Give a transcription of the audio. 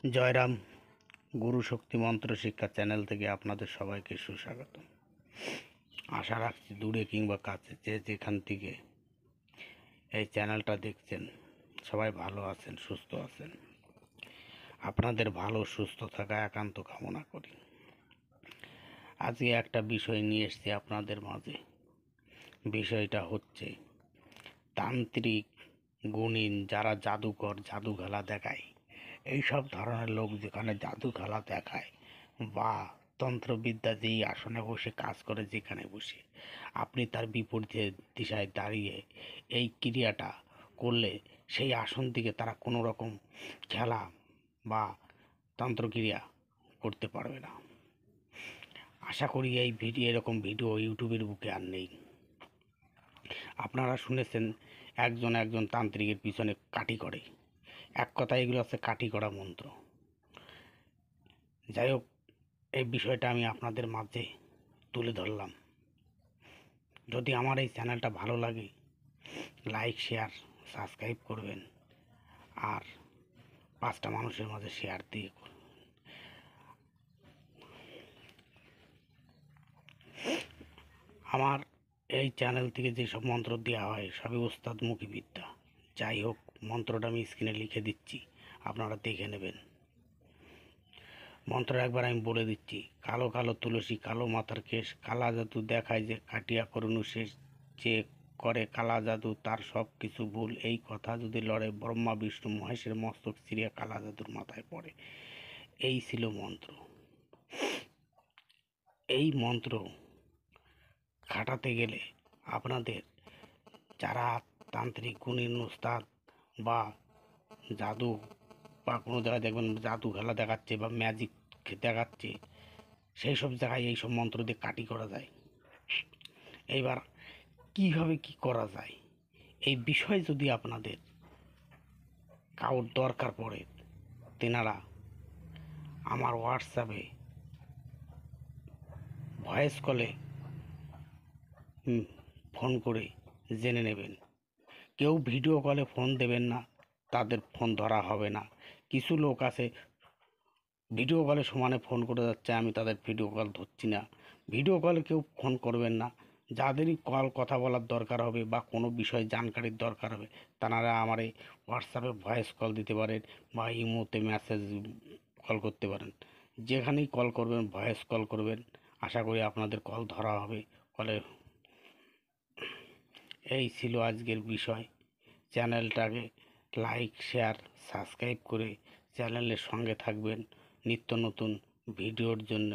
জয়রাম। গুরু শক্তি মন্ত্র শিক্ষা চ্যানেল থেকে আপনাদের সবাইকে সুস্বাগত। আশা রাখছি দূরে কিংবা কাছে যে যেখান থেকে এই চ্যানেলটা দেখছেন সবাই ভালো আছেন, সুস্থ আছেন। আপনাদের ভালো সুস্থ থাকা একান্ত কামনা করি। আজকে একটা বিষয় নিয়ে এসেছি আপনাদের মাঝে। বিষয়টা হচ্ছে তান্ত্রিক, গুণিন, যারা জাদুকর, জাদু খেলা দেখায়, এইসব ধরনের লোক যেখানে জাদু খেলা দেখায় বা তন্ত্রবিদ্যা যেই আসনে বসে কাজ করে, যেখানে বসে আপনি তার বিপরীতে দিশায় দাঁড়িয়ে এই ক্রিয়াটা করলে সেই আসন থেকে তারা কোনো রকম খেলা বা তন্ত্রক্রিয়া করতে পারবে না। আশা করি এই এরকম ভিডিও ইউটিউবের বুকে আর নেই। আপনারা শুনেছেন একজন তান্ত্রিকের পিছনে কাঠি করে, এক কথা এগুলো হচ্ছে কাঠি করা মন্ত্র। যাই হোক, এই বিষয়টা আমি আপনাদের মাঝে তুলে ধরলাম। যদি আমার এই চ্যানেলটা ভালো লাগে, লাইক, শেয়ার, সাবস্ক্রাইব করবেন আর 5টা মানুষের মাঝে শেয়ার দিয়ে করবেন। আমার এই চ্যানেল থেকে যেসব মন্ত্র দেওয়া হয় সবই ওস্তাদমুখী বিদ্যা। যাই হোক, মন্ত্রটা আমি স্ক্রিনে লিখে দিচ্ছি, আপনারা দেখে নেবেন। মন্ত্র একবার আমি বলে দিচ্ছি। কালো কালো তুলসী, কালো মাথার কেশ, কালা জাদু দেখায় যে কাটিয়া করুণু শেষ, যে করে কালা জাদু তার সব কিছু ভুল, এই কথা যদি লড়ে ব্রহ্মা বিষ্ণু মহেশের মস্তক চিরিয়া কালা জাদুর মাথায় পড়ে। এই ছিল মন্ত্র। এই মন্ত্র খাটাতে গেলে আপনাদের যারা তান্ত্রিক, গুণিন, উস্তাদ বা জাদু বা কোনো জায়গায় দেখবেন জাদু খেলা দেখাচ্ছে বা ম্যাজিক দেখাচ্ছে, সেই সব জায়গায় এইসব মন্ত্র দিয়ে কাটি করা যায়। এইবার কীভাবে কি করা যায় এই বিষয়ে যদি আপনাদের কারোর দরকার পড়ে, তেনারা আমার হোয়াটসঅ্যাপে ভয়েস কলে ফোন করে জেনে নেবেন। কেউ ভিডিও কলে ফোন দেবেন না, তাদের ফোন ধরা হবে না। কিছু লোক আছে ভিডিও কলে সমানে ফোন করে যাচ্ছে, আমি তাদের ভিডিও কল ধরছি না। ভিডিও কলে কেউ ফোন করবেন না। যাদেরই কথা বলার দরকার হবে বা কোনো বিষয়ে জানকারির দরকার হবে, তারা আমার এই হোয়াটসঅ্যাপে ভয়েস কল দিতে পারেন বা ইমোতে মেসেজ কল করতে পারেন। যেখানেই কল করবেন, ভয়েস কল করবেন, আশা করি আপনাদের কল ধরা হবে। কলে এই ছিল আজকের বিষয়। চ্যানেলটাকে লাইক, শেয়ার, সাবস্ক্রাইব করে চ্যানেলের সঙ্গে থাকবেন নিত্য নতুন ভিডিওর জন্য।